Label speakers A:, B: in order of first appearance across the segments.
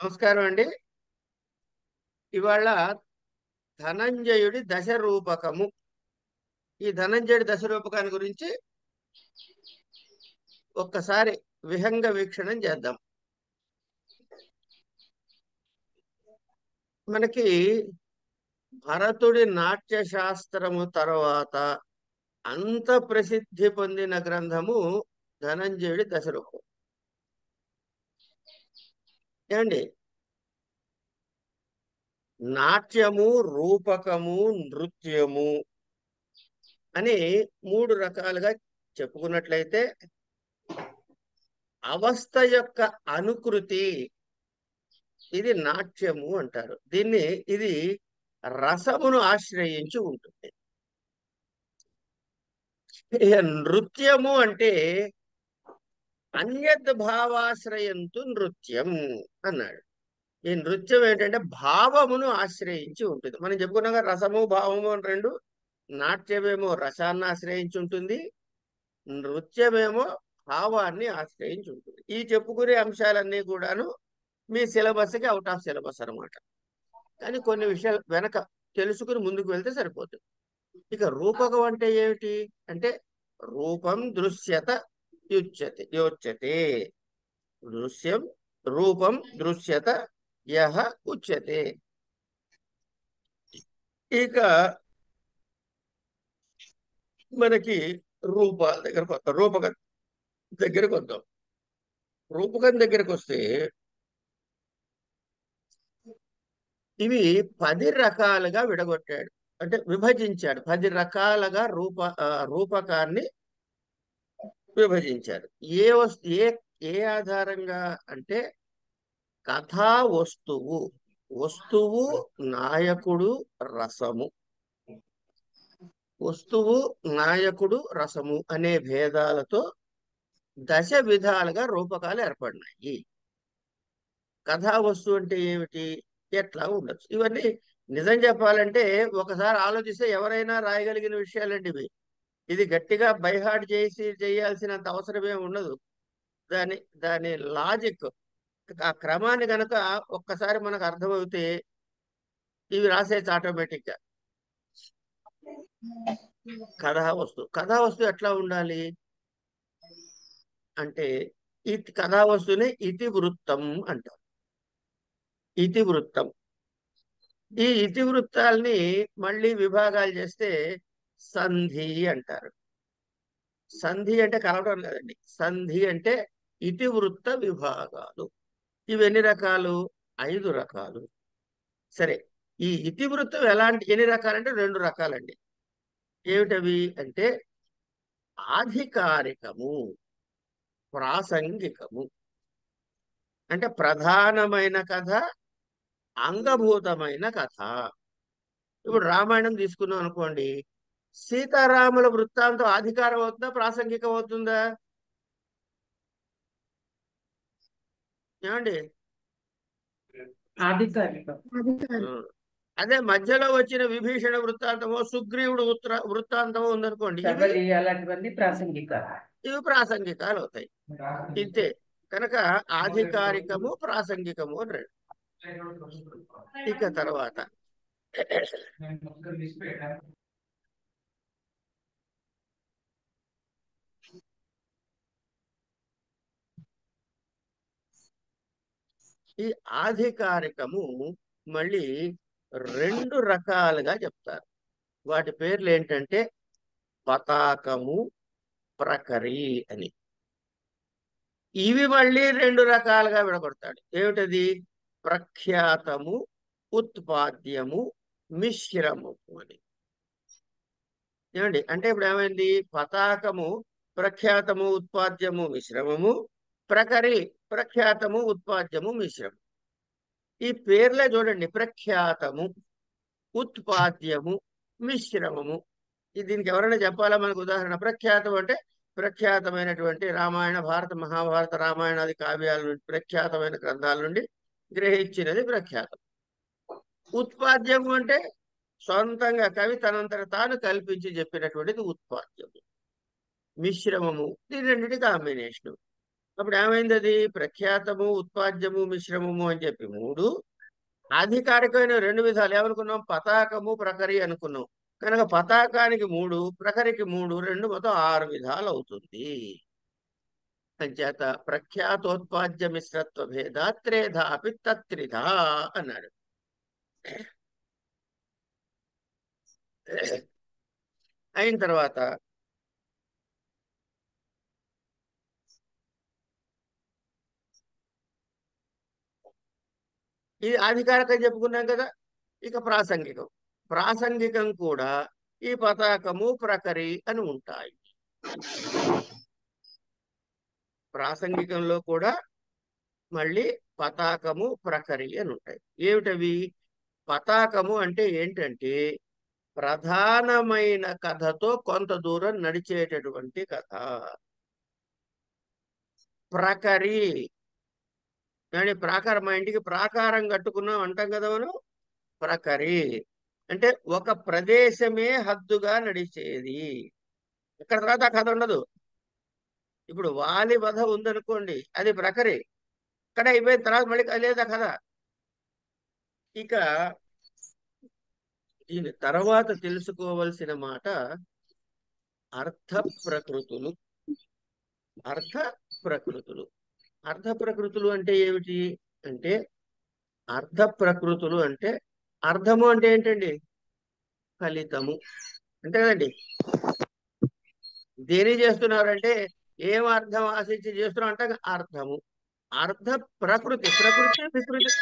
A: నమస్కారం అండి. ఇవాళ ధనంజయుడి దశరూపకము. ఈ ధనంజయుడి దశరూపకాన్ని గురించి ఒక్కసారి విహంగ వీక్షణం చేద్దాం. మనకి భరతుడి నాట్య శాస్త్రము తర్వాత అంత ప్రసిద్ధి పొందిన గ్రంథము ధనంజయుడి దశరూపకం. ఏమండి, నాట్యము, రూపకము, నృత్యము అని మూడు రకాలుగా చెప్పుకున్నట్లయితే అవస్థ యొక్క అనుకృతి ఇది నాట్యము అంటారు. ఇది రసమును ఆశ్రయించి ఉంటుంది. ఇక నృత్యము అంటే అన్యద్ భావాశ్రయంతు నృత్యం అన్నాడు. ఈ నృత్యం ఏంటంటే భావమును ఆశ్రయించి ఉంటుంది. మనం చెప్పుకున్నాం కదా, రసము భావము అని రెండు. నాట్యమేమో రసాన్ని ఆశ్రయించి ఉంటుంది, నృత్యమేమో భావాన్ని ఆశ్రయించి ఉంటుంది. ఈ చెప్పుకునే అంశాలన్నీ కూడాను మీ సిలబస్కి అవుట్ ఆఫ్ సిలబస్ అనమాట. కానీ కొన్ని విషయాలు వెనక తెలుసుకుని ముందుకు వెళ్తే సరిపోతుంది. ఇక రూపకం అంటే ఏమిటి అంటే రూపం దృశ్యత యోచ్యతే. దృశ్యం రూపం దృశ్యత యహ ఉచ్యతే. ఇక మనకి రూపాల దగ్గరకు వస్తాం, రూపకం దగ్గరకు వద్దాం. రూపకం దగ్గరకు వస్తే ఇవి 10 రకాలుగా విడగొట్టాడు, అంటే విభజించాడు. 10 రకాలుగా రూపకాన్ని విభజించారు. ఏ వస్తు ఏ ఏ ఆధారంగా అంటే కథా వస్తువు, వస్తువు నాయకుడు రసము, వస్తువు నాయకుడు రసము అనే భేదాలతో దశ విధాలుగా రూపకాలు ఏర్పడినాయి. కథా వస్తువు అంటే ఏమిటి, ఎట్లా ఉండొచ్చు, ఇవన్నీ నిజం చెప్పాలంటే ఒకసారి ఆలోచిస్తే ఎవరైనా రాయగలిగిన విషయాలండి ఇవి. ఇది గట్టిగా బైహార్ట్ చేసి చేయాల్సినంత అవసరమే ఉండదు. దాని దాని లాజిక్, ఆ క్రమాన్ని గనక ఒక్కసారి మనకు అర్థమవుతే ఇవి రాసేది ఆటోమేటిక్ గా. కథావస్తు ఎట్లా ఉండాలి అంటే ఈ కథావస్తుని ఇతివృత్తం అంటారు. ఇతివృత్తం. ఈ ఇతివృత్తాల్ని మళ్ళీ విభాగాలు చేస్తే సంధి అంటారు. సంధి అంటే కలవడం కదండి, సంధి అంటే ఇతివృత్త విభాగాలు. ఇవి ఎన్ని రకాలు? 5 రకాలు. సరే, ఈ ఇతివృత్తం ఎన్ని రకాలంటే 2 రకాలండి. ఏమిటవి అంటే ఆధికారికము, ప్రాసంగికము. అంటే ప్రధానమైన కథ, అంగభూతమైన కథ. ఇప్పుడు రామాయణం తీసుకున్నాం అనుకోండి, సీతారాముల వృత్తాంతం ఆధికారం అవుతుందా, ప్రాసంగికం అవుతుందా? ఏమండి?
B: అధికారికం.
A: అదే మధ్యలో వచ్చిన విభీషణ వృత్తాంతమో సుగ్రీవుడు వృత్తాంతమో ఉందనుకోండి,
B: అలాంటివన్నీ ప్రాసంగిక.
A: ఇవి ప్రాసంగికాలు అవుతాయి. ఇంతే. కనుక ఆధికారికము, ప్రాసంగికము అని రెండు. ఇక తర్వాత ఈ ఆధికారికము మళ్ళీ 2 రకాలుగా చెప్తారు. వాటి పేర్లు ఏంటంటే పతాకము, ప్రకరి అని. ఇవి మళ్ళీ 2 రకాలుగా విడగొడతాడు. ఏమిటది? ప్రఖ్యాతము, ఉత్పాద్యము, మిశ్రమము అని. ఏమండి? అంటే ఇప్పుడు ఏమైంది? పతాకము ప్రఖ్యాతము, ఉత్పాద్యము, మిశ్రమము. ప్రకరి ప్రఖ్యాతము, ఉత్పాద్యము, మిశ్రమం. ఈ పేర్లే చూడండి, ప్రఖ్యాతము, ఉత్పాద్యము, మిశ్రమము. దీనికి ఎవరైనా చెప్పాలా మనకు ఉదాహరణ? ప్రఖ్యాతం అంటే ప్రఖ్యాతమైనటువంటి రామాయణ, భారత, మహాభారత, రామాయణాది కావ్యాల నుండి, ప్రఖ్యాతమైన గ్రంథాల నుండి గ్రహించినది ప్రఖ్యాతం. ఉత్పాద్యము అంటే సొంతంగా కవి తనంతట తాను కల్పించి చెప్పినటువంటిది ఉత్పాద్యము. మిశ్రమము, ఈ రెండింటి కాంబినేషన్. అప్పుడు ఏమైంది? అది ప్రఖ్యాతము, ఉత్పాద్యము, మిశ్రమము అని చెప్పి మూడు. అధికారికమైన రెండు విధాలు ఏమనుకున్నాం? పతాకము, ప్రకరి అనుకున్నాం. కనుక పతాకానికి మూడు, ప్రకరికి మూడు, రెండు మొత్తం ఆరు విధాలు అవుతుంది. అంచేత ప్రఖ్యాతోత్పాద్య మిశ్రత్వ భేద త్రేధా అపి తత్రిధా అన్నాడు. అయిన తర్వాత ఇది అధికారికం చెప్పుకున్నాం కదా. ఇక ప్రాసంగికం. ప్రాసంగికం కూడా ఈ పతాకము, ప్రకరి అని ఉంటాయి. ప్రాసంగికంలో కూడా మళ్ళీ పతాకము, ప్రకరి అని ఉంటాయి. ఏమిటవి? పతాకము అంటే ఏంటంటే ప్రధానమైన కథతో కొంత దూరం నడిచేటటువంటి కథ. ప్రకరి కానీ ప్రాకారం, మా ఇంటికి ప్రాకారం కట్టుకున్నాం అంటాం కదా మనం. ప్రకరి అంటే ఒక ప్రదేశమే హద్దుగా నడిచేది. ఇక్కడ తర్వాత ఆ కథ ఉండదు. ఇప్పుడు వాలి వధ ఉందనుకోండి, అది ప్రకరి. ఇక్కడ అయిపోయిన తర్వాత మళ్ళీ లేదా కథ. ఇక దీని తర్వాత తెలుసుకోవలసిన మాట అర్థ ప్రకృతులు. అర్థ ప్రకృతులు. అర్థ ప్రకృతులు అంటే ఏమిటి అంటే, అర్థ ప్రకృతులు అంటే అర్థము అంటే ఏంటండి? ఫలితము అంతే కదండి. దేని చేస్తున్నారంటే ఏం అర్థం ఆశించి చేస్తున్నాం అంటే అర్థము. అర్థ ప్రకృతి. ప్రకృతి వికృతి.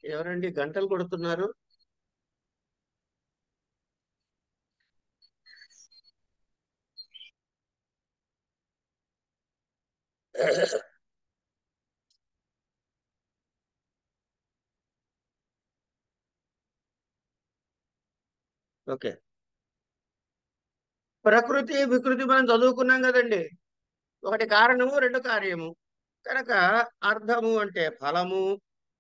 A: ఎవరండి గంటలు కొడుతున్నారు? ఓకే. ప్రకృతి వికృతి మనం చదువుకున్నాం కదండి. ఒకటి కారణము, రెండు కార్యము. కనుక అర్థము అంటే ఫలము,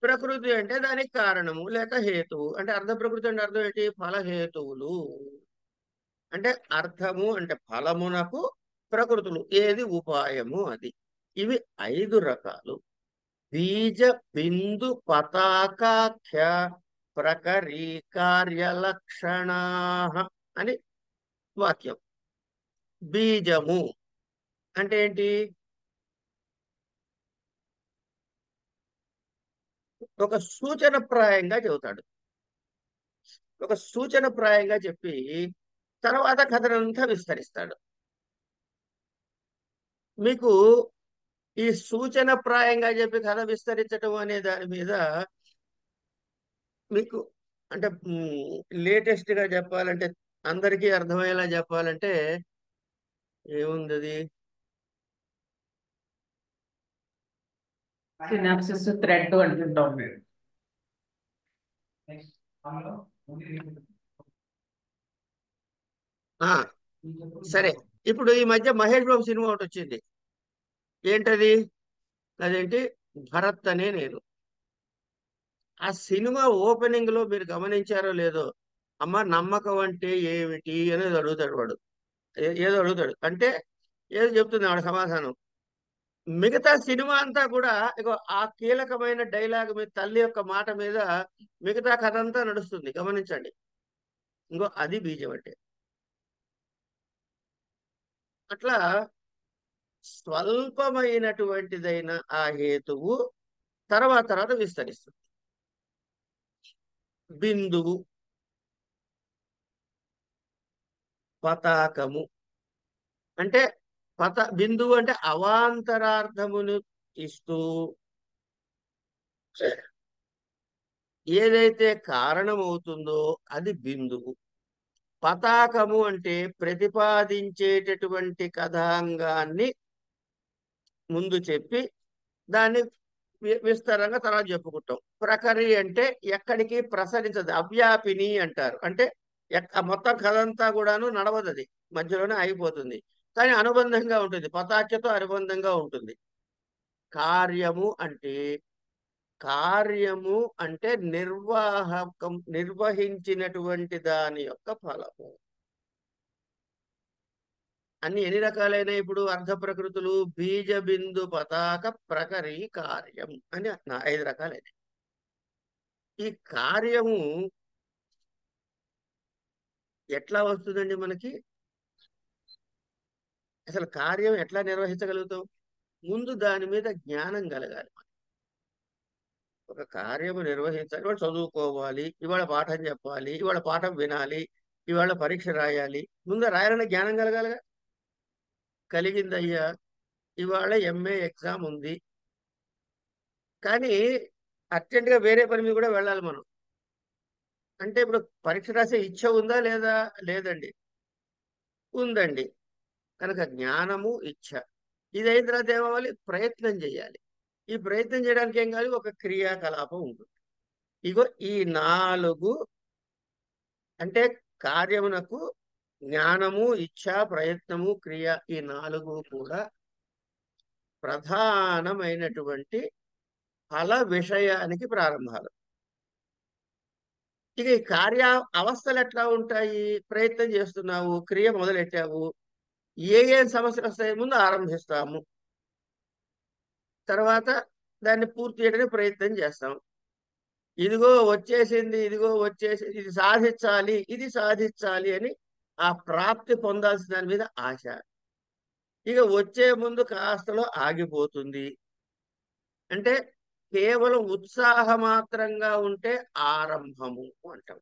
A: ప్రకృతి అంటే దానికి కారణము లేక హేతువు. అంటే అర్ధ ప్రకృతి అంటే అర్థం ఏంటి? ఫలహేతువులు. అంటే అర్థము అంటే ఫలమునకు, ప్రకృతులు ఏది ఉపాయము అది. ఇవి ఐదు రకాలు. బీజ బిందు పతాకాఖ్య ప్రకరీ కార్యలక్షణా అని వాక్యం. బీజము అంటే ఏంటి? ఒక సూచన ప్రాయంగా చెబుతాడు. ఒక సూచన ప్రాయంగా చెప్పి తర్వాత కథనంతా విస్తరిస్తాడు. మీకు ఈ సూచన ప్రాయంగా చెప్పి కథ విస్తరించడం అనే దాని మీద మీకు అంటే లేటెస్ట్ గా చెప్పాలంటే, అందరికీ అర్థమయ్యేలా చెప్పాలంటే ఏముంది అది?
B: సినాప్సిస్ థ్రెడ్ అంటుంటాం మేము.
A: ఆ సరే. ఇప్పుడు ఈ మధ్య మహేష్ బాబు సినిమా ఒకటి వచ్చింది. ఏంటది? అదేంటి? భరత్ అనే నేను. ఆ సినిమా ఓపెనింగ్ లో మీరు గమనించారో లేదో, అమ్మ నమ్మకం అంటే ఏమిటి అనేది అడుగుతాడు వాడు. ఏదో అడుగుతాడు అంటే ఏదో చెప్తుంది ఆవిడ సమాధానం. మిగతా సినిమా అంతా కూడా ఇగో ఆ కీలకమైన డైలాగ్ మీద, తల్లి యొక్క మాట మీద మిగతా కథ అంతా నడుస్తుంది. గమనించండి. ఇంకో అది బీజం అంటే. అట్లా స్వల్పమైనటువంటిదైన ఆ హేతువు తర్వాత తర్వాత విస్తరిస్తుంది. బిందువు, పతాకము అంటే బిందువు అంటే అవాంతరార్థమును ఇస్తూ ఏదైతే కారణమవుతుందో అది బిందువు. పతాకము అంటే ప్రతిపాదించేటటువంటి కథాంగాన్ని ముందు చెప్పి దాన్ని విస్తారంగా తర్వాత చెప్పుకుంటాం. ప్రకరి అంటే ఎక్కడికి ప్రసరించదు, అవ్యాపిని అంటారు. అంటే మొత్తం కథ అంతా కూడాను నడవదు, అది మధ్యలోనే ఆగిపోతుంది. కానీ అనుబంధంగా ఉంటుంది, పతాక్యతో అనుబంధంగా ఉంటుంది. కార్యము అంటే నిర్వహించినటువంటి దాని యొక్క ఫలము. అన్ని ఎన్ని రకాలైన ఇప్పుడు అర్ధ ప్రకృతులు? బీజ బిందు పతాక ప్రకరీ కార్యం అని 5 రకాలైన. ఈ కార్యము ఎట్లా వస్తుందండి మనకి? అసలు కార్యం ఎట్లా నిర్వహించగలుగుతాం? ముందు దాని మీద జ్ఞానం కలగాలి. ఒక కార్యము నిర్వహించాలి. ఇవాళ చదువుకోవాలి, ఇవాళ పాఠం చెప్పాలి, ఇవాళ పాఠం వినాలి, ఇవాళ పరీక్ష రాయాలి. ముందు రాయాలనే జ్ఞానం కలగాలిగా. కలిగిందయ్యా. ఇవాళ ఎంఏ ఎగ్జామ్ ఉంది. కానీ అర్జెంటుగా వేరే పని మీద కూడా వెళ్ళాలి మనం. అంటే ఇప్పుడు పరీక్ష రాసే ఇచ్చ ఉందా లేదా? లేదండి. ఉందండి. కనుక జ్ఞానము, ఇచ్ఛ. ఇది అయిన తర్వాత ఏమవ్వాలి? ప్రయత్నం చేయాలి. ఈ ప్రయత్నం చేయడానికి ఏం కావాలి? ఒక క్రియాకలాపం ఉంటుంది. ఇగో ఈ 4 అంటే కార్యమునకు జ్ఞానము, ఇచ్ఛ, ప్రయత్నము, క్రియ ఈ 4 కూడా ప్రధానమైనటువంటి ఫల విషయానికి ప్రారంభాలు. ఇక ఈ కార్య అవస్థలు ఎట్లా ఉంటాయి? ప్రయత్నం చేస్తున్నావు, క్రియ మొదలెట్టావు. ఏం సమస్యలు వస్తాయి? ముందు ఆరంభిస్తాము. తర్వాత దాన్ని పూర్తి చేయడానికి ప్రయత్నం చేస్తాం. ఇదిగో వచ్చేసింది, ఇదిగో వచ్చేసింది, ఇది సాధించాలి, ఇది సాధించాలి అని ఆ ప్రాప్తి పొందాల్సిన దాని మీద ఆశ. ఇక వచ్చే ముందు కాస్తలో ఆగిపోతుంది. అంటే కేవలం ఉత్సాహమాత్రంగా ఉంటే ఆరంభము అంటాం.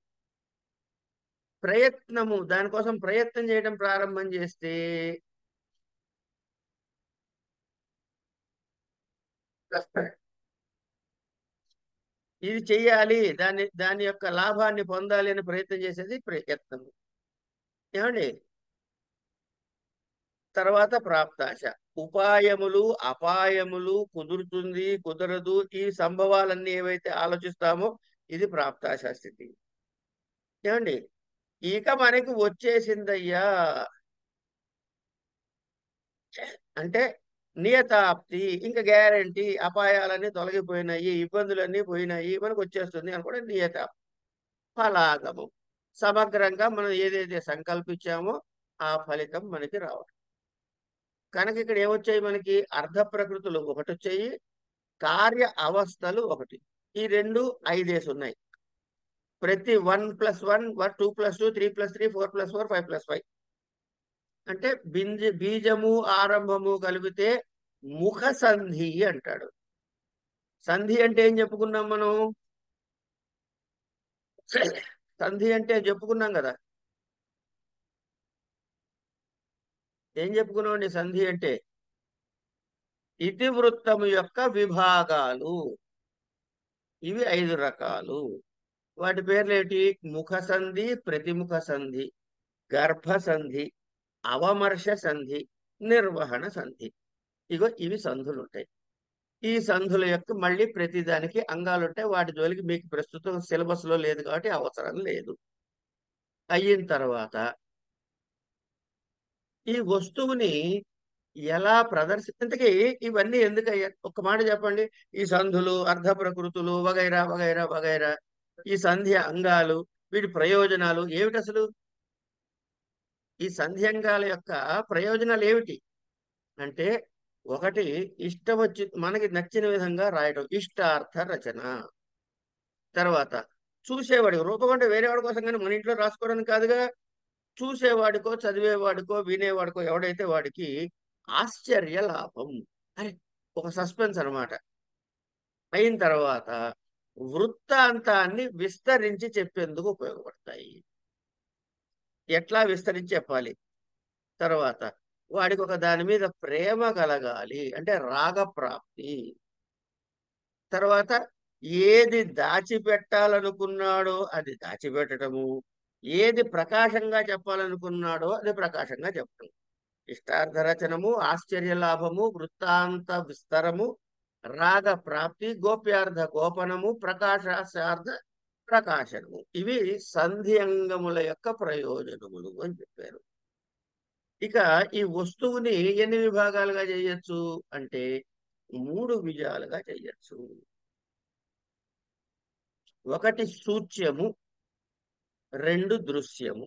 A: ప్రయత్నము, దానికోసం ప్రయత్నం చేయడం ప్రారంభం చేస్తే ఇది చెయ్యాలి, దాని యొక్క లాభాన్ని పొందాలి అని ప్రయత్నం చేసేది ప్రయత్నం. ఏమండి? తర్వాత ప్రాప్తాశ. ఉపాయములు, అపాయములు, కుదురుతుంది, కుదరదు, ఈ సంభవాలన్నీ ఏవైతే ఆలోచిస్తామో ఇది ప్రాప్తాశ స్థితి. ఏమండి? ఇక మనకి వచ్చేసిందయ్యా అంటే నియతాప్తి, ఇంకా గ్యారంటీ, అపాయాలన్నీ తొలగిపోయినాయి, ఇబ్బందులన్నీ పోయినాయి, మనకు వచ్చేస్తుంది అనుకోండి నియతాప్తి. ఫలాగమం. సమగ్రంగా మనం ఏదైతే సంకల్పించామో ఆ ఫలితం మనకి రావాలి. కనుక ఇక్కడ ఏమొచ్చాయి మనకి? అర్ధ ప్రకృతులు ఒకటొచ్చాయి, కార్య అవస్థలు ఒకటి. ఈ 2 5 ఉన్నాయి. ప్రతి 1+1, 2+2, 3+3, 4+4, 5+5 అంటే బీజము ఆరంభము కలిపితే ముఖ సంధి అంటాడు. సంధి అంటే ఏం చెప్పుకున్నాం మనం? సంధి అంటే చెప్పుకున్నాం కదా. ఏం చెప్పుకున్నామండి సంధి అంటే? ఇతివృత్తము యొక్క విభాగాలు. ఇవి 5 రకాలు. వాటి పేర్లేటి? ముఖ సంధి, ప్రతిముఖ సంధి, గర్భ సంధి, అవమర్శ సంధి, నిర్వహణ సంధి. ఇగో ఇవి సంధులు ఉంటాయి. ఈ సంధుల యొక్క మళ్ళీ ప్రతిదానికి అంగాలు ఉంటాయి. వాటి జోలికి మీకు ప్రస్తుతం సిలబస్ లో లేదు కాబట్టి అవసరం లేదు. అయిన తర్వాత ఈ వస్తువుని ఎలా ఇంతకీ ఇవన్నీ ఎందుకయ్యా? ఒక్క మాట చెప్పండి. ఈ సంధులు, అర్ధ ప్రకృతులు, వగైరా వగైరా వగైరా, ఈ సంధ్య అంగాలు, వీటి ప్రయోజనాలు ఏమిటి అసలు? ఈ సంధ్యంగాల యొక్క ప్రయోజనాలు ఏమిటి అంటే, ఒకటి ఇష్టం వచ్చి మనకి నచ్చిన విధంగా రాయడం, ఇష్టార్థ రచన. తర్వాత చూసేవాడికి, రూపం అంటే వేరే వాడి కోసం కానీ మన ఇంట్లో రాసుకోవడానికి కాదుగా. చూసేవాడికో, చదివేవాడికో, వినేవాడికో ఎవడైతే వాడికి ఆశ్చర్య లాభం. అరే, ఒక సస్పెన్స్ అన్నమాట. అయిన తర్వాత వృత్తాంతాన్ని విస్తరించి చెప్పేందుకు ఉపయోగపడతాయి. ఎట్లా విస్తరించి చెప్పాలి? తర్వాత వాడికి ఒక దాని మీద ప్రేమ కలగాలి, అంటే రాగప్రాప్తి. తర్వాత ఏది దాచిపెట్టాలనుకున్నాడో అది దాచిపెట్టడము, ఏది ప్రకాశంగా చెప్పాలనుకున్నాడో అది ప్రకాశంగా చెప్పడం. ఇష్టార్థ రచనము, ఆశ్చర్య లాభము, వృత్తాంత విస్తరము, రాగ ప్రాప్తి, గోప్యార్థ గోపనము, ప్రకాశార్థ ప్రకాశనము. ఇవి సంధి అంగముల యొక్క ప్రయోజనములు అని చెప్పారు. ఇక ఈ వస్తువుని ఎన్ని విభాగాలుగా చేయొచ్చు అంటే 3 విధాలుగా చేయొచ్చు. ఒకటి సూచ్యము, 2 దృశ్యము.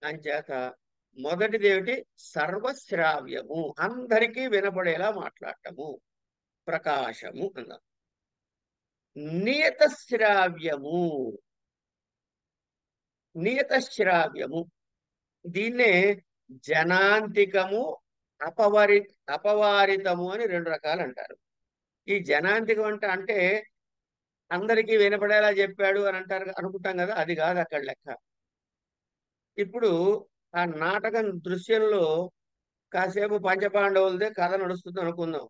A: అంచేత మొదటిది ఏమిటి? సర్వశ్రావ్యము, అందరికీ వినపడేలా మాట్లాడటము, ప్రకాశము అన్నారు. నియతశ్రావ్యము, నియతశ్రావ్యము దీన్నే జనాంతికము, అపవరి అపవారితము అని రెండు రకాలు అంటారు. ఈ జనాంతికం అంటే అందరికీ వినపడేలా చెప్పాడు అని అంటారు, అనుకుంటాం కదా, అది కాదు అక్కడ లెక్క. ఇప్పుడు ఆ నాటకం దృశ్యంలో కాసేపు పంచపాండవులదే కథ నడుస్తుంది అనుకుందాం.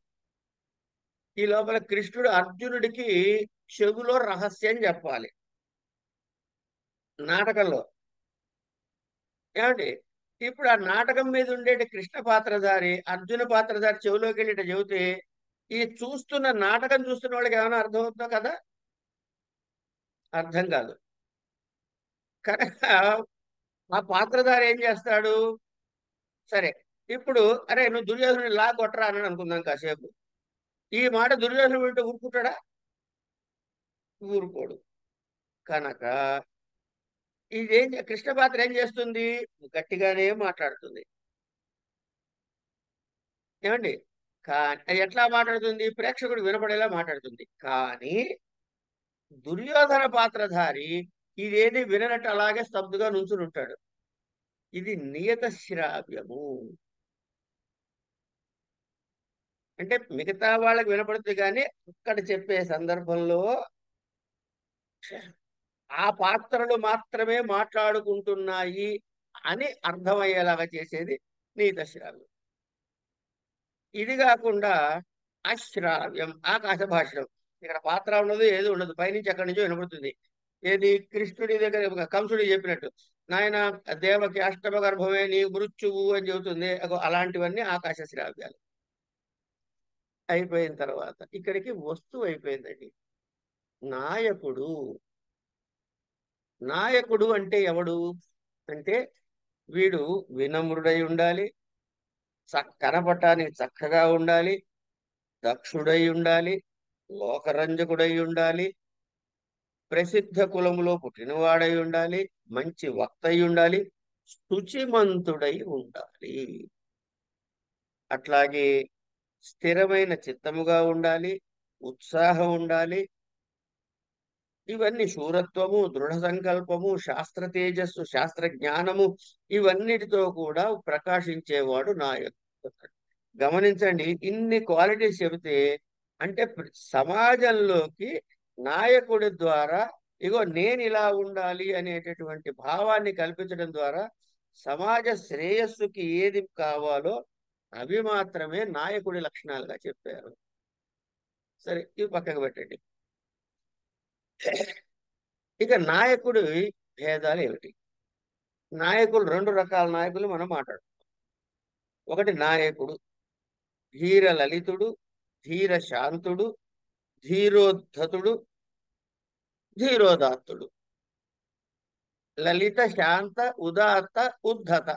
A: ఈ లోపల కృష్ణుడు అర్జునుడికి చెవులో రహస్యం చెప్పాలి నాటకంలో. ఏమండి? ఇప్పుడు ఆ నాటకం మీద ఉండేటి కృష్ణ పాత్రధారి అర్జున పాత్రధారి చెవిలోకి వెళ్ళి ఇట్లా చెబితే ఈ చూస్తున్న నాటకం చూస్తున్న వాళ్ళకి ఏమైనా అర్థం అవుతుందో కదా? అర్థం కాదు. కనుక ఆ పాత్రధారి ఏం చేస్తాడు? సరే, ఇప్పుడు అరే నువ్వు దుర్యోధనుని లా కొట్టరా అని అనుకుందాం కాసేపు. ఈ మాట దుర్యోధనుడు వింటూ ఊరుకుంటాడా? ఊరుకోడు. కనుక కృష్ణ పాత్ర ఏం చేస్తుంది? గట్టిగానే మాట్లాడుతుంది. ఏమండి? కానీ ఎట్లా మాట్లాడుతుంది? ప్రేక్షకుడు వినపడేలా మాట్లాడుతుంది. కానీ దుర్యోధన పాత్రధారి ఇదేది విననట్టు అలాగే స్తబ్దుగా నుంచుని ఉంటాడు. ఇది నియత శ్రావ్యము. అంటే మిగతా వాళ్ళకి వినపడుతుంది కానీ అక్కడ చెప్పే సందర్భంలో ఆ పాత్రలు మాత్రమే మాట్లాడుకుంటున్నాయి అని అర్థమయ్యేలాగా చేసేది నియత శ్రావ్యం. ఇది కాకుండా అశ్రావ్యం, ఆకాశ భాషణం. ఇక్కడ పాత్ర ఉండదు, ఏది ఉండదు, పైనుంచి ఎక్కడి నుంచో వినపడుతుంది. ఏది? కృష్ణుడి దగ్గర కంసుడి చెప్పినట్టు, నాయన దేవకి అష్టమ గర్భమే నీ మృత్యువు అని చెబుతుంది. అలాంటివన్నీ ఆకాశ శ్రావ్యాలు. అయిపోయిన తర్వాత ఇక్కడికి వస్తువు అయిపోయిందండి. నాయకుడు. నాయకుడు అంటే ఎవడు అంటే వీడు వినమ్రుడై ఉండాలి, కనపడటానికి చక్కగా ఉండాలి, దక్షుడై ఉండాలి, లోకరంజకుడై ఉండాలి, ప్రసిద్ధ కులములో పుట్టినవాడై ఉండాలి, మంచి వక్త అయి ఉండాలి, శుచిమంతుడై ఉండాలి. అట్లాగే స్థిరమైన చిత్తముగా ఉండాలి, ఉత్సాహం ఉండాలి. ఇవన్నీ శూరత్వము, దృఢ సంకల్పము, శాస్త్ర తేజస్సు, శాస్త్ర జ్ఞానము, ఇవన్నిటితో కూడా ప్రకాశించేవాడు నాయకుడు. గమనించండి, ఇన్ని క్వాలిటీస్ చెబితే అంటే సమాజంలోకి నాయకుడి ద్వారా ఇగో నేను ఇలా ఉండాలి అనేటటువంటి భావాన్ని కల్పించడం ద్వారా సమాజ శ్రేయస్సుకి ఏది కావాలో అవి మాత్రమే నాయకుడి లక్షణాలుగా చెప్పారు. సరే, ఇవి పక్కకు పెట్టండి. ఇక నాయకుడి భేదాలు ఏమిటి? నాయకులు రెండు రకాల నాయకులు మనం మాట్లాడుతాం. ఒకటి నాయకుడు ధీర లలితుడు, ధీర శాంతుడు, ధీరోద్ధతుడు, ధీరోదాత్తుడు. లలిత, శాంత, ఉదాత్త, ఉద్ధత,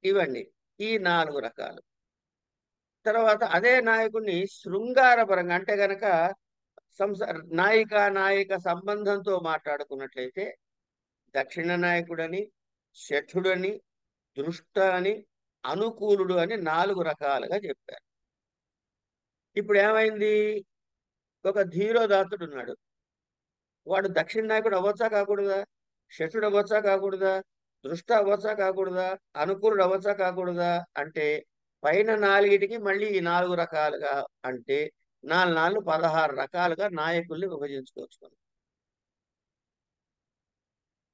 A: ఇవన్నీ ఈ నాలుగు రకాలు. తర్వాత అదే నాయకుడిని శృంగారపరంగా అంటే గనక నాయిక సంబంధంతో మాట్లాడుకున్నట్లయితే దక్షిణ నాయకుడని, శఠుడని, దృష్ట అని, అనుకూలుడు అని నాలుగు రకాలుగా చెప్పారు. ఇప్పుడు ఏమైంది? ఒక ధీరోదాత్తుడు ఉన్నాడు. వాడు దక్షిణ నాయకుడు అవ్వచ్చా కాకూడదా? శఠుడు అవ్వచ్చా కాకూడదా? దృష్ట అవ్వచ్చా కాకూడదా? అనుకూలుడు అవ్వచ్చా కాకూడదా? అంటే పైన నాలుగిటికి మళ్ళీ ఈ నాలుగు రకాలుగా అంటే 4 4 16 రకాలుగా నాయకుల్ని విభజించుకోవచ్చు మనం.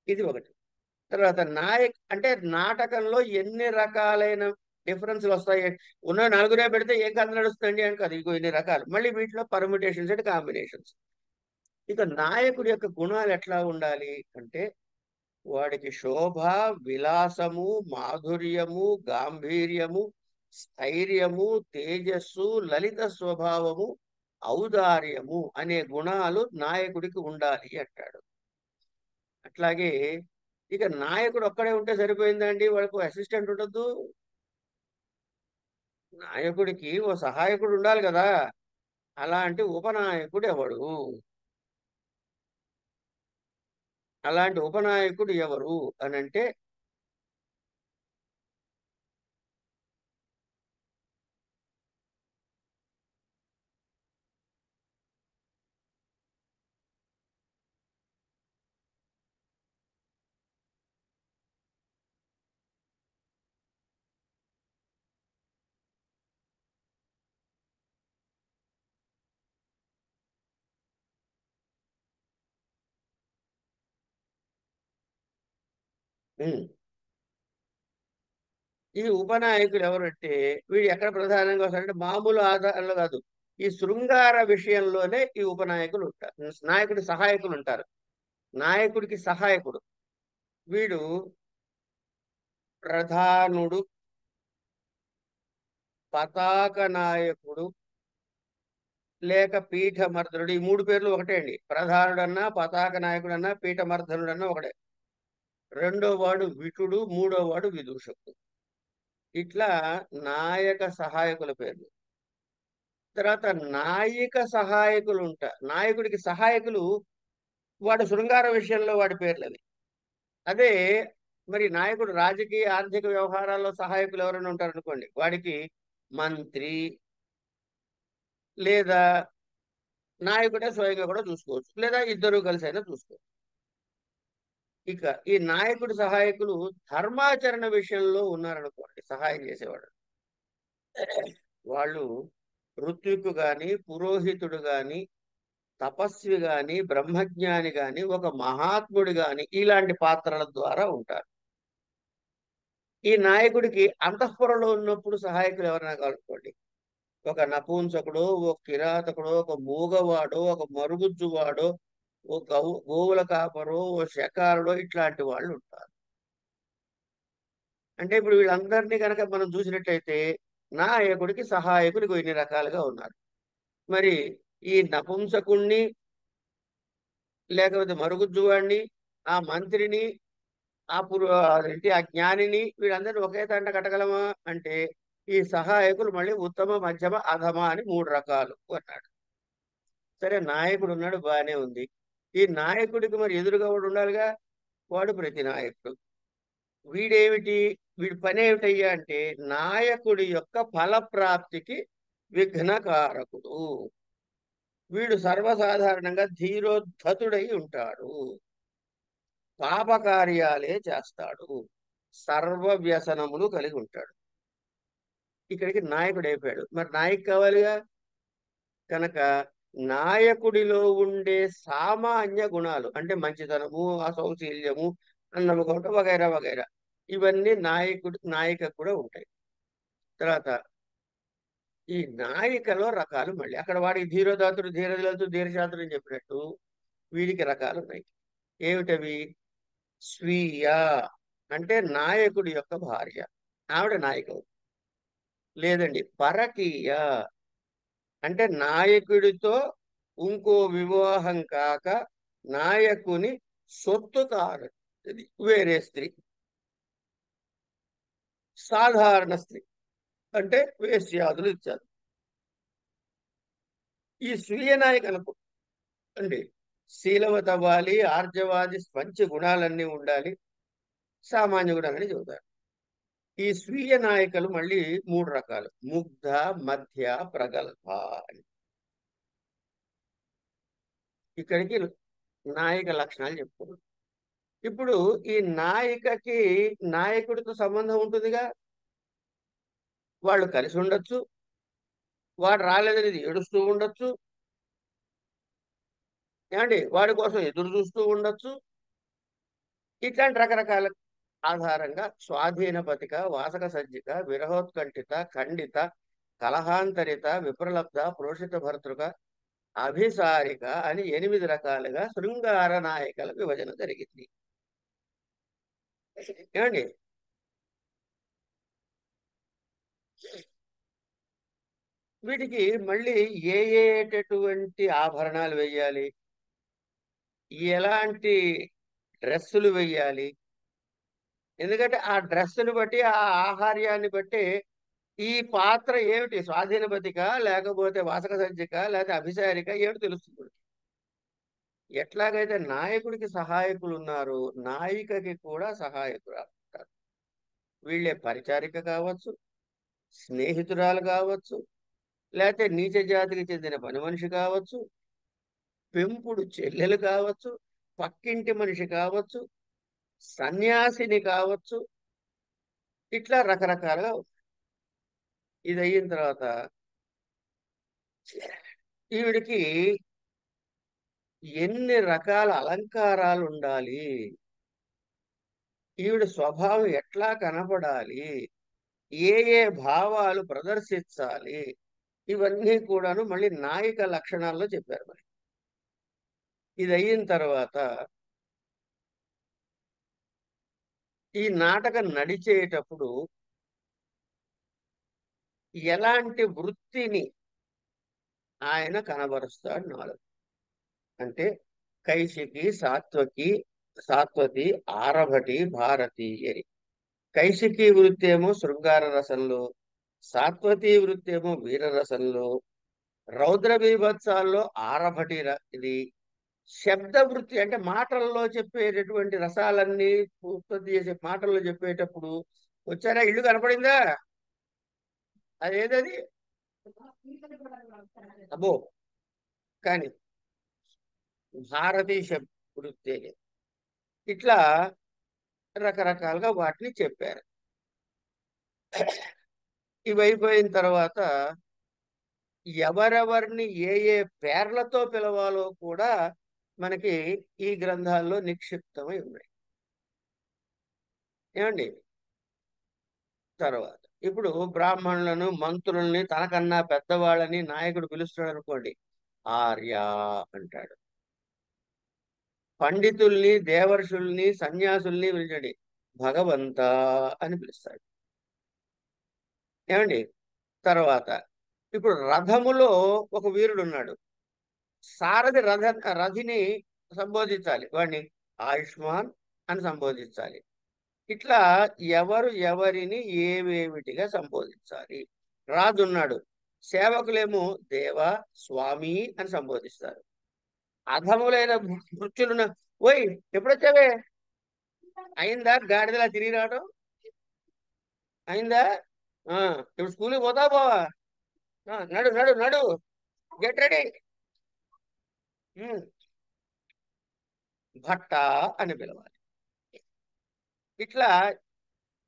A: ఇది ఒకటి. తర్వాత అంటే నాటకంలో ఎన్ని రకాలైన డిఫరెన్స్లు వస్తాయి? ఉన్న నలుగురే పెడితే ఏం కథ నడుస్తుందండి అని కాదు, ఇగో ఇన్ని రకాలు. మళ్ళీ వీటిలో పర్ముటేషన్స్ అండ్ కాంబినేషన్స్. ఇక నాయకుడి యొక్క గుణాలు ఎట్లా ఉండాలి అంటే వాడికి శోభ, విలాసము, మాధుర్యము, గాంభీర్యము, స్థైర్యము, తేజస్సు, లలిత స్వభావము, ఔదార్యము అనే గుణాలు నాయకుడికి ఉండాలి అంటాడు. అట్లాగే ఇక నాయకుడు ఒక్కడే ఉంటే సరిపోయిందండి, వాడికి అసిస్టెంట్ ఉండద్దు. నాయకుడికి ఓ సహాయకుడు ఉండాలి కదా. అలాంటి ఉపనాయకుడు ఎవడు అలాంటి ఉపనాయకుడు ఎవరు అని అంటే ఉమ్, ఈ ఉపనాయకుడు ఎవరంటే వీడు ఎక్కడ ప్రధానంగా వస్తాడంటే మామూలు ఆధారాలు కాదు, ఈ శృంగార విషయంలోనే ఈ ఉపనాయకులు ఉంటారు, నాయకుడి సహాయకులు ఉంటారు. నాయకుడికి సహాయకుడు వీడు ప్రధానుడు, పతాక నాయకుడు, లేక పీఠమర్ధనుడు. ఈ మూడు పేర్లు ఒకటే అండి. ప్రధానుడన్నా, పతాక నాయకుడన్నా, పీఠమర్ధనుడన్నా ఒకటే. రెండో వాడు విటుడు, మూడో వాడు విదూషకుడు. ఇట్లా నాయక సహాయకుల పేర్లు. తర్వాత నాయిక సహాయకులు ఉంటారు. నాయకుడికి సహాయకులు వాడు శృంగార విషయంలో వాడి పేర్లు అవి. అదే మరి నాయకుడు రాజకీయ ఆర్థిక వ్యవహారాల్లో సహాయకులు ఎవరైనా ఉంటారనుకోండి, వాడికి మంత్రి లేదా నాయకుడే స్వయంగా కూడా చూసుకోవచ్చు, లేదా ఇద్దరు కలిసి అయినా చూసుకోవచ్చు. ఇక ఈ నాయకుడి సహాయకులు ధర్మాచరణ విషయంలో ఉన్నారనుకోండి, సహాయం చేసేవాడు. వాళ్ళు ఋత్వికు గాని, పురోహితుడు గాని, తపస్వి గాని, బ్రహ్మజ్ఞాని గాని, ఒక మహాత్ముడు గాని ఇలాంటి పాత్రల ద్వారా ఉంటారు. ఈ నాయకుడికి అంతఃపురంలో ఉన్నప్పుడు సహాయకులు ఎవరైనా కలుపుకోండి, ఒక నపూంసకుడు, ఒక కిరాతకుడు, ఒక మూగవాడు, ఒక మరుగుజ్జువాడు, ఓ గోవుల కాపరు, ఓ శకారుడు, ఇట్లాంటి వాళ్ళు ఉంటారు. అంటే ఇప్పుడు వీళ్ళందరినీ కనుక మనం చూసినట్టయితే నాయకుడికి సహాయకులు ఇన్ని రకాలుగా ఉన్నారు. మరి ఈ నపుంసకుణ్ణి, లేకపోతే మరుగుజ్జువాడిని, ఆ మంత్రిని, అదేంటి ఆ జ్ఞానిని, వీళ్ళందరినీ ఒకే తంట కట్టగలమా అంటే ఈ సహాయకులు మళ్ళీ ఉత్తమ, మధ్యమ, అధమ అని మూడు రకాలు అన్నాడు. సరే, నాయకుడు ఉన్నాడు, బాగానే ఉంది. ఈ నాయకుడికి మరి ఎదురుగా వాడు ఉండాలిగా, వాడు ప్రతి నాయకుడు. వీడేమిటి, వీడి పని ఏమిటయ్యా అంటే నాయకుడి యొక్క ఫలప్రాప్తికి విఘ్నకారకుడు. వీడు సర్వసాధారణంగా ధీరోద్ధతుడై ఉంటాడు, పాపకార్యాలే చేస్తాడు, సర్వ వ్యసనములు కలిగి ఉంటాడు. ఇక్కడికి నాయకుడు అయిపోయాడు. మరి నాయకు కావాలిగా, కనుక నాయకుడిలో ఉండే సామాన్య గుణాలు అంటే మంచితనము, అసౌశీల్యము, అన్నమకొంట వగైరా వగైరా, ఇవన్నీ నాయికకు కూడా ఉంటాయి. తర్వాత ఈ నాయికలో రకాలు మళ్ళీ అక్కడ వాడికి ధీరోదాతుడు, ధీరదలతుడు, ధీరశాతుడు అని చెప్పినట్టు వీడికి రకాలు ఉన్నాయి. ఏమిటవి? స్వీయ అంటే నాయకుడి యొక్క భార్య, ఆవిడ నాయక. లేదండి, పరకీయ అంటే నాయకుడితో ఇంకో వివాహం కాక నాయకుని సొత్తు కాదు, ఇది వేరే స్త్రీ. సాధారణ స్త్రీ అంటే వేశ్యాదులు ఇచ్చారు. ఈ స్వీయ నాయక అనుకో అండి, శీలవత అవ్వాలి, ఆర్జవాది మంచి గుణాలన్నీ ఉండాలి, సామాన్య గుణాలని చెబుతారు. ఈ స్వీయ నాయకులు మళ్ళీ మూడు రకాలు: ముగ్ధ, మధ్య, ప్రగల్భ అని. ఇక్కడికి నాయక లక్షణాలు చెప్పుకున్నాం. ఇప్పుడు ఈ నాయికకి నాయకుడితో సంబంధం ఉంటుందిగా, వాళ్ళు కలిసి ఉండొచ్చు, వాడు రాలేదనేది ఏడుస్తూ ఉండొచ్చు, ఏమండి వాడి కోసం ఎదురు చూస్తూ ఉండొచ్చు. ఇట్లాంటి రకరకాల ఆధారంగా స్వాధీన పతిక, వాసక సజ్జిక, విరహోత్కంఠిత, ఖండిత, కలహాంతరిత, విప్రలబ్ధ, ప్రోషిత భర్తృక, అభిసారిక అని 8 రకాలుగా శృంగార నాయకుల విభజన జరిగింది. ఏమండి వీటికి మళ్ళీ ఏటటువంటి ఆభరణాలు వేయాలి, ఎలాంటి డ్రెస్సులు వేయాలి, ఎందుకంటే ఆ డ్రెస్సును బట్టి, ఆ ఆహార్యాన్ని బట్టి ఈ పాత్ర ఏమిటి, స్వాధీన బతిక లేకపోతే వాసక సంచిక లేకపోతే అభిసారిక ఏమిటి తెలుస్తుంది. ఎట్లాగైతే నాయకుడికి సహాయకులు ఉన్నారో నాయికకి కూడా సహాయకురాలు ఉంటారు. వీళ్ళే పరిచారిక కావచ్చు, స్నేహితురాలు కావచ్చు, లేకపోతే నీచ జాతికి చెందిన పని మనిషి కావచ్చు, పెంపుడు చెల్లెలు కావచ్చు, పక్కింటి మనిషి కావచ్చు, సన్యాసిని కావచ్చు. ఇట్లా రకరకాలుగా ఇది అయిన తర్వాత ఈవిడికి ఎన్ని రకాల అలంకారాలు ఉండాలి, ఈవిడ స్వభావం ఎట్లా కనపడాలి, ఏ ఏ భావాలు ప్రదర్శించాలి, ఇవన్నీ కూడాను మళ్ళీ నాయిక లక్షణాల్లో చెప్పారు. మరి ఇది అయిన తర్వాత ఈ నాటకం నడిచేటప్పుడు ఎలాంటి వృత్తిని ఆయన కనబరుస్తాడు నాలుగు. అంటే కైశికి, సాత్వతి, ఆరభటి, భారతి అని. కైశికి వృత్తి ఏమో శృంగార రసంలో, సాత్వతి వృత్తి ఏమో వీర రసంలో, రౌద్ర బీభత్సాల్లో ఇది శబ్ద వృత్తి అంటే మాటల్లో చెప్పేటటువంటి రసాలన్నీ ఉత్పత్తి చేసే మాటల్లో చెప్పేటప్పుడు వచ్చారా, ఇల్లు కనపడిందా, అదేదది అబ్బో, కానీ భారతీయ శబ్ద వృత్తి అని. ఇట్లా రకరకాలుగా వాటిని చెప్పారు. ఇవి అయిపోయిన తర్వాత ఎవరెవరిని ఏ ఏ పేర్లతో పిలవాలో కూడా మనకి ఈ గ్రంథాల్లో నిక్షిప్తమై ఉన్నాయి. ఏమండి? తర్వాత ఇప్పుడు బ్రాహ్మణులను, మంత్రుల్ని, తనకన్నా పెద్దవాళ్ళని నాయకుడు పిలుస్తున్నాడు అనుకోండి, ఆర్య అంటాడు. పండితుల్ని, దేవర్షుల్ని, సన్యాసుల్ని పిలిచండి, భగవంత అని పిలుస్తాడు. ఏమండి? తర్వాత ఇప్పుడు రథములో ఒక వీరుడు ఉన్నాడు, సారథి రథిని సంబోధించాలి, వాడిని ఆయుష్మాన్ అని సంబోధించాలి. ఇట్లా ఎవరు ఎవరిని ఏవేమిటిగా సంబోధించాలి. రాజు ఉన్నాడు, సేవకులేమో దేవ, స్వామి అని సంబోధిస్తారు. అధములైన మృత్యులున్న, ఓయ్ ఎప్పుడొచ్చావే, అయిందా గాడిదలా తిరిగి రావడం, అయిందా, ఇప్పుడు స్కూల్కి పోతావా బావా, నడు నడు నడు, గెట్ రెడీ, భట్ట అని పిలవాలి. ఇట్లా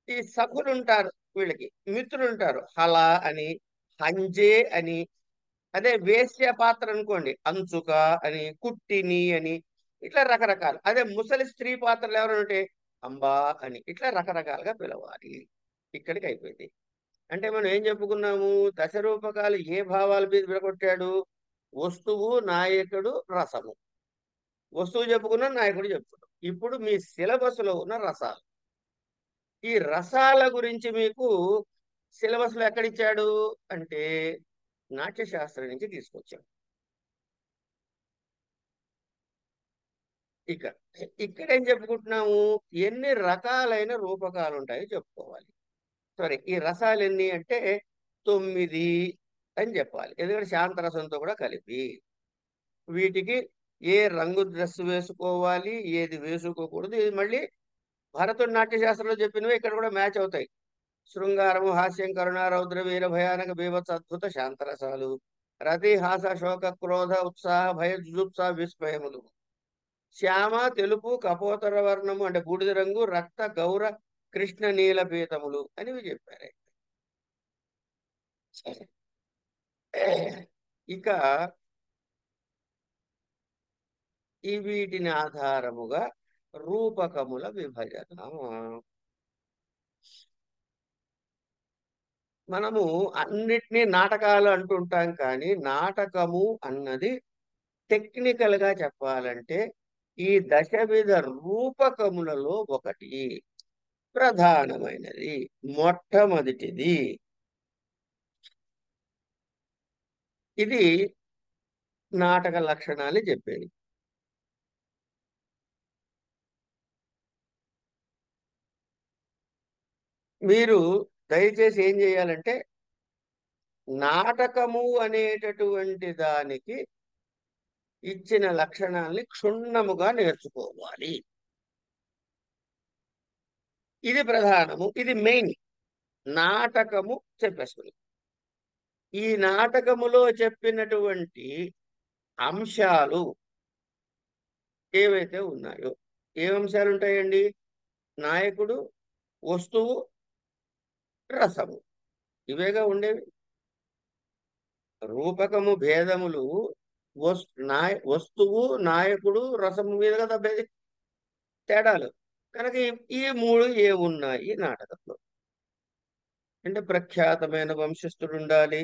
A: ఈ సఖులు ఉంటారు, వీళ్ళకి మిత్రులు ఉంటారు, హల అని, హంజే అని. అదే వేశ్య పాత్ర అనుకోండి, అంచుక అని, కుట్టిని అని. ఇట్లా రకరకాలు. అదే ముసలి స్త్రీ పాత్రలు ఎవరైనా ఉంటే అంబా అని. ఇట్లా రకరకాలుగా పిలవాలి. ఇక్కడికి అయిపోయింది. అంటే మనం ఏం చెప్పుకున్నాము, దశరూపకాలు ఏ భావాల మీద విడగొట్టాడు, వస్తువు, నాయకుడు, రసము. వస్తువు చెప్పుకున్నాం, నాయకుడు చెప్పుకున్నాం. ఇప్పుడు మీ సిలబస్ లో ఉన్న రసాలు, ఈ రసాల గురించి మీకు సిలబస్ లో ఎక్కడిచ్చాడు అంటే నాట్యశాస్త్రం నుంచి తీసుకొచ్చాడు. ఇక ఇక్కడ ఏం చెప్పుకుంటున్నాము, ఎన్ని రకాలైన రూపకాలు ఉంటాయో చెప్పుకోవాలి. సారీ, ఈ రసాలు ఎన్ని అంటే 9 అని చెప్పాలి, ఎందుకంటే శాంతరసంతో కూడా కలిపి. వీటికి ఏ రంగు డ్రెస్ వేసుకోవాలి, ఏది వేసుకోకూడదు, ఇది మళ్ళీ భరతుడి నాట్యశాస్త్రంలో చెప్పినవి ఇక్కడ కూడా మ్యాచ్ అవుతాయి. శృంగారము, హాస్యం, కరుణ, రౌద్ర, వీర, భయానక, బీభత్స, అద్భుత, శాంతరసాలు, రతి, హాస, శోక, క్రోధ, ఉత్సాహ, భయ, జుజుప్స, విస్మయములు, శ్యామ, తెలుపు, కపోతర వర్ణము అంటే బూడిద రంగు, రక్త, గౌర, కృష్ణ, నీల పీతములు అని చెప్పారు. ఇక ఈ వీటిని ఆధారముగా రూపకముల విభజన. మనము అన్నిటినీ నాటకాలు అంటుంటాం, కానీ నాటకము అన్నది టెక్నికల్ గా చెప్పాలంటే ఈ దశవిధ రూపకములలో ఒకటి, ప్రధానమైనది, మొట్టమొదటిది. ఇది నాటక లక్షణాలు చెప్పేది. మీరు దయచేసి ఏం చేయాలంటే నాటకము అనేటటువంటి దానికి ఇచ్చిన లక్షణాల్ని క్షుణ్ణముగా నేర్చుకోవాలి. ఇది ప్రధానము, ఇది మెయిన్. నాటకము చెప్పేసుకుని ఈ నాటకములో చెప్పినటువంటి అంశాలు ఏవైతే ఉన్నాయో, ఏ అంశాలు ఉంటాయండి? నాయకుడు, వస్తువు, రసము, ఇవేగా ఉండేవి. రూపకము భేదములు వస్తువు, నాయకుడు, రసము మీద కదా తేడాలు. కనుక ఈ మూడు ఏ ఉన్నాయి నాటకంలో? అంటే ప్రఖ్యాతమైన వంశస్థుడు ఉండాలి.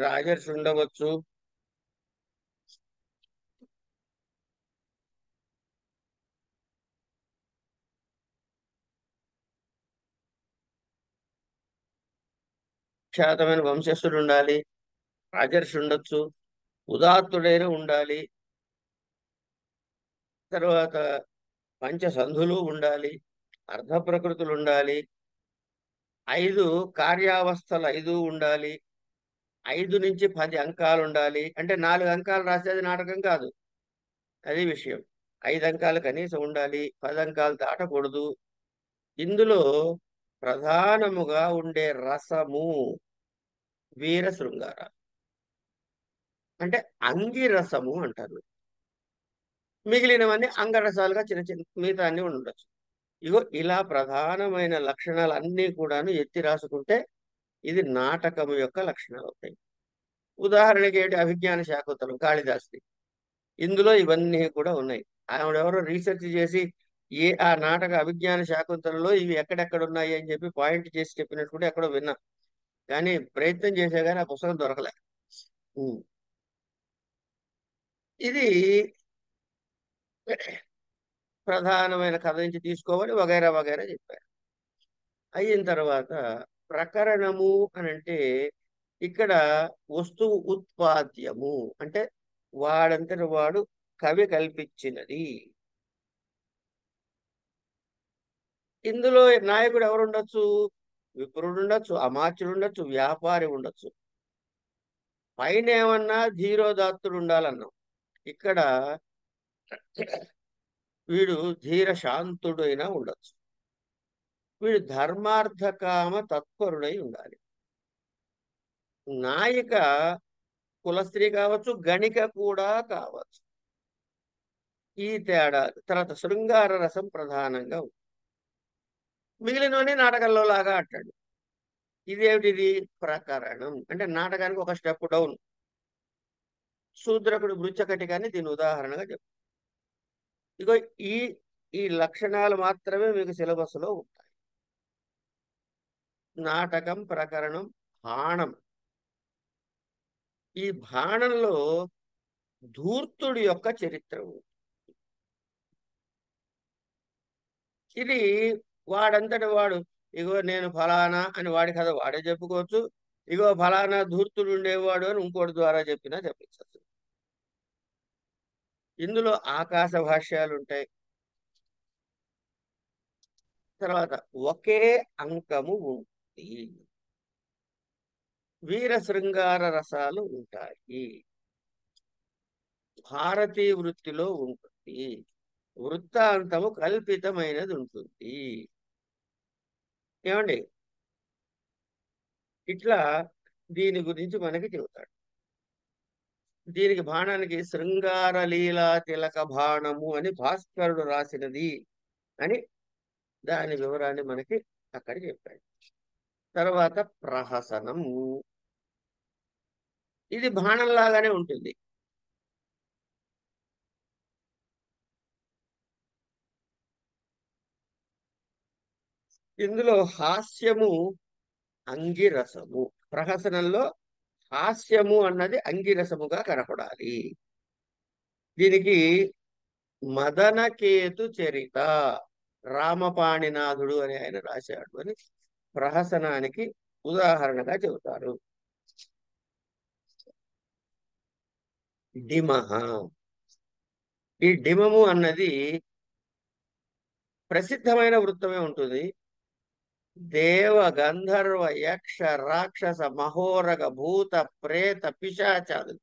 A: రాజర్షి ఉండవచ్చు, ఖ్యాతమైన వంశస్థుడు ఉండాలి, రాజర్షి ఉండొచ్చు, ఉదాత్తుడైన ఉండాలి, తర్వాత పంచసంధులు ఉండాలి, అర్ధ ప్రకృతులు ఉండాలి, 5 కార్యావస్థలు 5 ఉండాలి, 5 నుంచి 10 అంకాలు ఉండాలి. అంటే 4 అంకాలు రాసేది నాటకం కాదు, అది విషయం. 5 అంకాలు కనీసం ఉండాలి, 10 అంకాలు దాటకూడదు. ఇందులో ప్రధానముగా ఉండే రసము వీర శృంగార, అంటే అంగిరసము అంటారు. మిగిలినవన్నీ అంగరసాలుగా చిన్న చిన్న మిగతా అన్ని ఉండొచ్చు. ఇగో ఇలా ప్రధానమైన లక్షణాలు అన్నీ కూడాను ఎత్తి రాసుకుంటే ఇది నాటకము యొక్క లక్షణాలు అవుతాయి. ఉదాహరణకి ఏంటి? అభిజ్ఞాన శాకుంతలం కాళిదాస్ది. ఇందులో ఇవన్నీ కూడా ఉన్నాయి. ఆవిడెవరో రీసెర్చ్ చేసి ఆ నాటక అభిజ్ఞాన శాకుంతలంలో ఇవి ఎక్కడెక్కడ ఉన్నాయి అని చెప్పి పాయింట్ చేసి చెప్పినట్టు కూడా ఎక్కడో విన్నా. కానీ ప్రయత్నం చేసే కానీ ఆ పుస్తకం దొరకలే. ఇది ప్రధానమైన కథ నుంచి తీసుకోవాలి, వగైరా వగైరా చెప్పారు. అయిన తర్వాత ప్రకరణము అని అంటే ఇక్కడ వస్తువు ఉత్పాద్యము, అంటే వాడంతటి వాడు కవి కల్పించినది. ఇందులో నాయకుడు ఎవరు ఉండొచ్చు? విప్రుడు ఉండొచ్చు, అమాత్యుడు ఉండొచ్చు, వ్యాపారి ఉండొచ్చు. పైన ఏమన్నా ధీరోదాత్తుడు ఉండాలన్నాం. ఇక్కడ వీడు ధీర శాంతుడైనా ఉండొచ్చు. వీడు ధర్మార్థకామ తత్పరుడై ఉండాలి. నాయిక కులస్త్రీ కావచ్చు, గణిక కూడా కావచ్చు. ఈ తేడా. తర్వాత శృంగార రసం ప్రధానంగా ఉంది. మిగిలినవన్నీ నాటకంలో లాగా అంటాడు. ఇదేమిటిది? ప్రకరణం. అంటే నాటకానికి ఒక స్టెప్ డౌన్. శూద్రకుడు మృచ్చకటికాన్ని దీని ఉదాహరణగా చెప్తాడు. ఇగో ఈ ఈ లక్షణాలు మాత్రమే మీకు సిలబస్లో ఉంటాయి. నాటకం, ప్రకరణం, బాణం. ఈ బాణంలో ధూర్తుడి యొక్క చరిత్ర ఉంది. ఇది వాడంతటి వాడు ఇగో నేను ఫలానా అని వాడి కథ వాడే చెప్పుకోవచ్చు. ఇగో ఫలానా ధూర్తుడు ఉండేవాడు అని ఇంకోటి ద్వారా చెప్పినా చెప్పించచ్చు. ఇందులో ఆకాశ భాష్యాలు ఉంటాయి. తర్వాత ఒకే అంకము ఉంటుంది. వీర శృంగార రసాలు ఉంటాయి. భారతీయ వృత్తిలో ఉంటుంది. వృత్తాంతము కల్పితమైనది ఉంటుంది. ఏమండి? ఇట్లా దీని గురించి మనకి చెబుతాడు. దీనికి బాణానికి శృంగార లీలా తిలక బాణము అని భాస్కరుడు రాసినది అని దాని వివరాన్ని మనకి అక్కడ చెప్పాడు. తర్వాత ప్రహసనం. ఇది బాణంలాగానే ఉంటుంది. ఇందులో హాస్యము అంగిరసము. ప్రహసనంలో హాస్యము అన్నది అంగిరసముగా కనపడాలి. దీనికి మదనకేతు చరిత రామపాణినాథుడు అని ఆయన రాశాడు అని ప్రహసనానికి ఉదాహరణగా చెబుతారు. డిమహ. ఈ డిమము అన్నది ప్రసిద్ధమైన వృత్తమే ఉంటుంది. దేవ గంధర్వ యక్ష రాక్షస మహోరగ భూత ప్రేత పిశాచాలు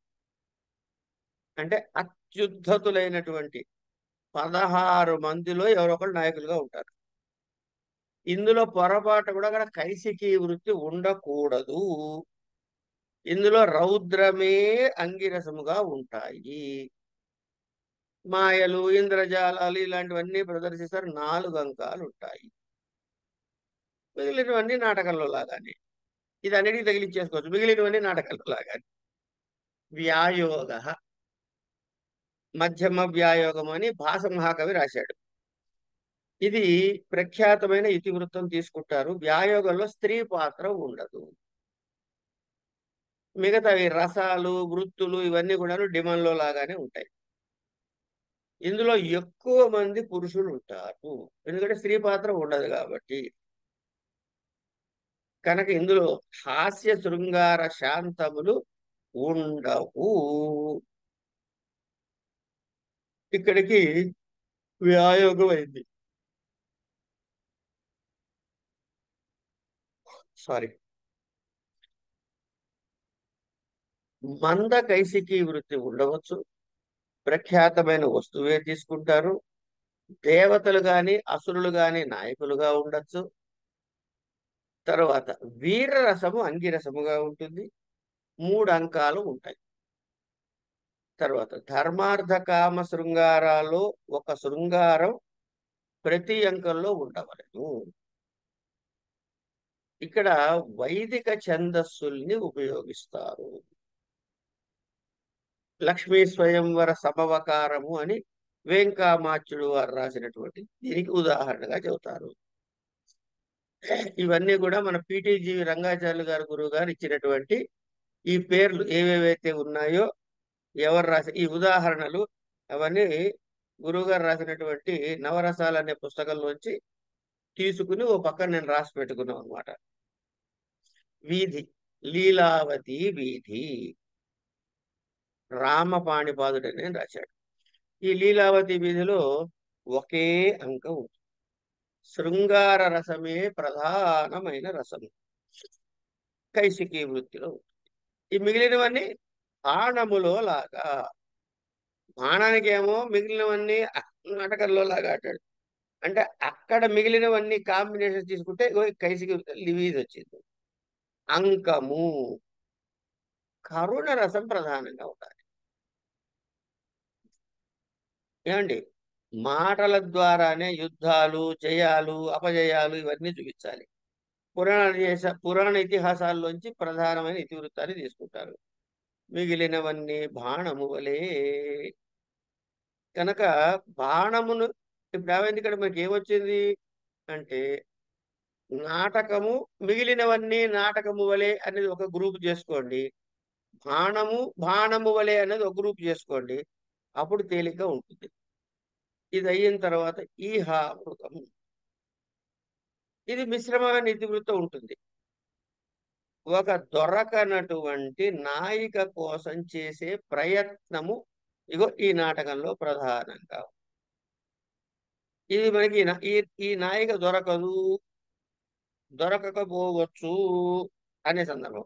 A: అంటే అత్యుద్ధతులైనటువంటి 16 మందిలో ఎవరో ఒకరు నాయకులుగా ఉంటారు. ఇందులో పొరపాటు కూడా అక్కడ కైసికీ వృత్తి ఉండకూడదు. ఇందులో రౌద్రమే అంగిరసముగా ఉంటాయి. మాయలు ఇంద్రజాలాలు ఇలాంటివన్నీ ప్రదర్శిస్తారు. 4 అంకాలు ఉంటాయి. మిగిలినవన్నీ నాటకంలో లాగానే. ఇది అన్నిటికీ తగిలించేసుకోవచ్చు. మిగిలినవన్నీ నాటకంలో లాగానే. వ్యాయోగ మధ్యమ వ్యాయోగం అని భాస మహాకవి రాశాడు. ఇది ప్రఖ్యాతమైన ఇతివృత్తం తీసుకుంటారు. వ్యాయోగంలో స్త్రీ పాత్ర ఉండదు. మిగతావి రసాలు వృత్తులు ఇవన్నీ కూడా డిమన్లో లాగానే ఉంటాయి. ఇందులో ఎక్కువ మంది పురుషులు ఉంటారు. ఎందుకంటే స్త్రీ పాత్ర ఉండదు కాబట్టి. కనుక ఇందులో హాస్య శృంగార శాంతములు ఉండవు. ఇక్కడికి వ్యాయోగం అయింది. సారీ. మంద కైసికీ వృత్తి ఉండవచ్చు. ప్రఖ్యాతమైన వస్తువే తీసుకుంటారు. దేవతలు గాని అసురులు గాని నాయకులుగా ఉండొచ్చు. తర్వాత వీరరసము అంగిరసముగా ఉంటుంది. 3 అంకాలు ఉంటాయి. తర్వాత ధర్మార్థ కామ శృంగారాల్లో ఒక శృంగారం ప్రతి అంకంలో ఉండవలెను. ఇక్కడ వైదిక ఛందస్సుల్ని ఉపయోగిస్తారు. లక్ష్మీ స్వయంవర సమవకారము అని వెంకామాచ్యుడు వారు రాసినటువంటి దీనికి ఉదాహరణగా చెబుతారు. ఇవన్నీ కూడా మన పిటిజీవి రంగాచార్యులు గారు గురువు గారు ఇచ్చినటువంటి ఈ పేర్లు ఏవేవైతే ఉన్నాయో ఎవరు రాసి ఈ ఉదాహరణలు అవన్నీ గురువు గారు రాసినటువంటి నవరసాలు అనే పుస్తకంలోంచి తీసుకుని ఓ పక్కన నేను రాసి పెట్టుకున్నాం అనమాట. వీధి లీలావతి వీధి రామపాణిపాదుడు అని రాశాడు. ఈ లీలావతి వీధిలో ఒకే అంకం ఉంటుంది. శృంగార రసమే ప్రధానమైన రసము కైసికీ వృత్తిలో ఉంటుంది. ఈ మిగిలినవన్నీ బాణములో లాగా. బాణానికి ఏమో మిగిలినవన్నీ నాటకంలో లాగా ఆటాడు. అంటే అక్కడ మిగిలినవన్నీ కాంబినేషన్ తీసుకుంటే ఇగో కైసికీ వీధి వచ్చింది. అంకము కరుణ రసం ప్రధానంగా ఉండాలి. ఏమండి మాటల ద్వారానే యుద్ధాలు జయాలు అపజయాలు ఇవన్నీ చూపించాలి. పురాణ ఇతిహాసాల్లోంచి ప్రధానమైన ఇతివృత్తాన్ని తీసుకుంటారు. మిగిలినవన్నీ బాణము వలె. కనుక బాణమును ఇప్పుడు ఏమైంది ఇక్కడ మనకి ఏమొచ్చింది అంటే నాటకము మిగిలినవన్నీ నాటకము వలె అనేది ఒక గ్రూప్ చేసుకోండి. బాణము వలె అనేది ఒక గ్రూప్ చేసుకోండి. అప్పుడు తేలిగ్గా ఉంటుంది. ఇది అయిన తర్వాత ఈహామృగము. ఇది మిశ్రమమైన ఇతివృత్తం ఉంటుంది. ఒక దొరకనటువంటి నాయిక కోసం చేసే ప్రయత్నము ఇగో ఈ నాటకంలో ప్రధానంగా. ఇది మనకి ఈ నాయిక దొరకకపోవచ్చు అనే సందర్భం.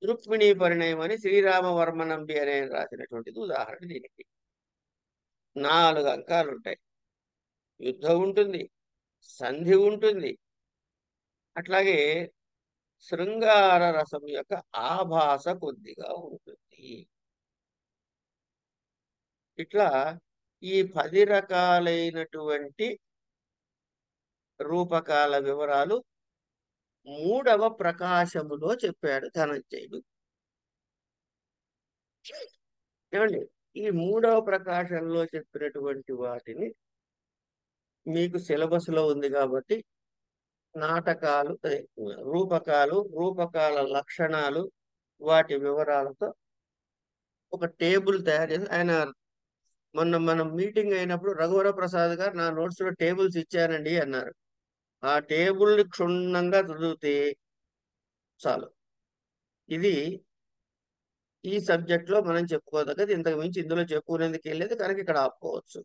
A: రుక్మిణీ పరిణయం అని శ్రీరామవర్మ నంబి అనే రాసినటువంటిది ఉదాహరణ దీనికి. 4 అంకాలు ఉంటాయి. యుద్ధం ఉంటుంది, సంధి ఉంటుంది, అట్లాగే శృంగార రసం యొక్క ఆభాస కొద్దిగా ఉంటుంది. ఇట్లా ఈ 10 రకాలైనటువంటి రూపకాల వివరాలు 3వ ప్రకాశములో చెప్పాడు ధనంజయుడు. ఏమండి ఈ 3వ ప్రకాశంలో చెప్పినటువంటి వాటిని మీకు సిలబస్ లో ఉంది కాబట్టి నాటకాలు రూపకాల లక్షణాలు వాటి వివరాలతో ఒక టేబుల్ తయారు చేసి ఆయన మొన్న మనం మీటింగ్ అయినప్పుడు రఘువర ప్రసాద్ గారు నా నోట్స్ లో టేబుల్స్ ఇచ్చానండి అన్నారు. ఆ టేబుల్ ని క్షుణ్ణంగా చదివితే చాలు. ఇది ఈ సబ్జెక్ట్ లో మనం చెప్పుకోదగ్గది. ఇంతకు మించి ఇందులో చెప్పుకునేందుకు వెళ్ళేది కనుక ఇక్కడ ఆపుకోవచ్చు.